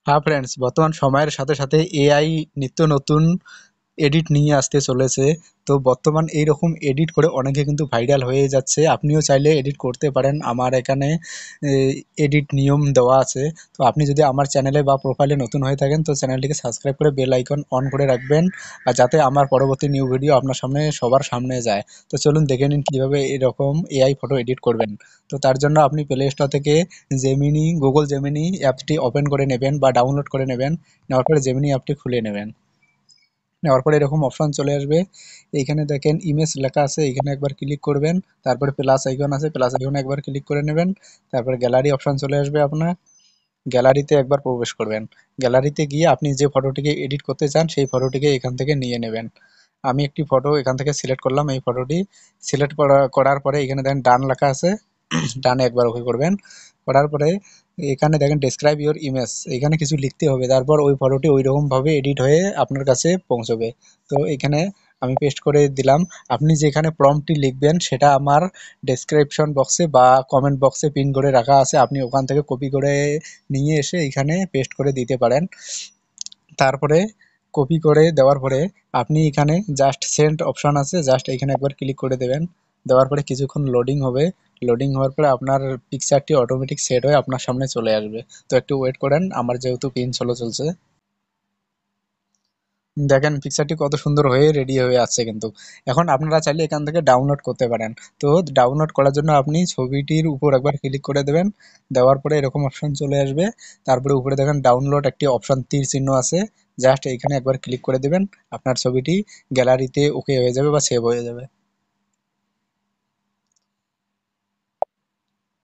হ্যাঁ ফ্রেন্ডস, বর্তমান সময়ের সাথে সাথে এআই নিত্য নতুন এডিট নিয়ে আসতে চলেছে। তো বর্তমান এইরকম এডিট করে অনেকে কিন্তু ভাইরাল হয়ে যাচ্ছে। আপনিও চাইলে এডিট করতে পারেন। আমার এখানে এডিট নিয়ম দেওয়া আছে। তো আপনি যদি আমার চ্যানেলে বা প্রোফাইলে নতুন হয়ে থাকেন তো চ্যানেলটিকে সাবস্ক্রাইব করে বেল আইকন অন করে রাখবেন, আর যাতে আমার পরবর্তী নিউ ভিডিও আপনার সামনে সবার সামনে যায়। তো চলুন দেখে নিন কীভাবে এরকম এআই ফটো এডিট করবেন। তো তার জন্য আপনি প্লে স্টোর থেকে গুগল জেমিনি অ্যাপটি ওপেন করে নেবেন বা ডাউনলোড করে নেবেন। নেওয়ার পরে জেমিনি অ্যাপটি খুলে নেবেন। নেওয়ার পরে এরকম অপশন চলে আসবে। এইখানে দেখেন ইমেজ লেখা আছে, এখানে একবার ক্লিক করবেন। তারপরে প্লাস আইকন আছে, প্লাস আইকনে একবার ক্লিক করে নেবেন। তারপরে গ্যালারি অপশন চলে আসবে আপনার। গ্যালারিতে একবার প্রবেশ করবেন। গ্যালারিতে গিয়ে আপনি যে ফটোটিকে এডিট করতে চান সেই ফটোটিকে এখান থেকে নিয়ে নেবেন। আমি একটি ফটো এখান থেকে সিলেক্ট করলাম। এই ফটোটি সিলেক্ট করার পরে এখানে দেখেন ডান লেখা আছে, ডানে একবার ওকে করবেন। করার পরে এখানে দেখেন ডেসক্রাইব ইওর ইমেজ, এখানে কিছু লিখতে হবে। তারপর ওই ফটোটি ওই রকমভাবে এডিট হয়ে আপনার কাছে পৌঁছবে। তো এখানে আমি পেস্ট করে দিলাম। আপনি যেখানে প্রম্পটটি লিখবেন সেটা আমার ডেসক্রিপশন বক্সে বা কমেন্ট বক্সে পিন করে রাখা আছে। আপনি ওখান থেকে কপি করে নিয়ে এসে এখানে পেস্ট করে দিতে পারেন। তারপরে কপি করে দেওয়ার পরে আপনি এখানে জাস্ট সেন্ড অপশন আছে, জাস্ট এখানে একবার ক্লিক করে দেবেন। দেওয়ার পরে কিছুক্ষণ লোডিং হবে। লোডিং হওয়ার পরে আপনার পিকচারটি অটোমেটিক সেট হয়ে আপনার সামনে চলে আসবে। তো একটু ওয়েট করেন, আমার যেহেতু পিন চলছে। দেখেন পিকচারটি কত সুন্দর হয়ে রেডি হয়ে আছে কিন্তু। এখন আপনারা চাইলে এখান থেকে ডাউনলোড করতে পারেন। তো ডাউনলোড করার জন্য আপনি ছবিটির উপর একবার ক্লিক করে দেবেন। দেওয়ার পরে এরকম অপশন চলে আসবে। তারপরে উপরে দেখেন ডাউনলোড একটি অপশন তীর চিহ্ন আছে, জাস্ট এইখানে একবার ক্লিক করে দেবেন। আপনার ছবিটি গ্যালারিতে ওকে হয়ে যাবে বা সেভ হয়ে যাবে।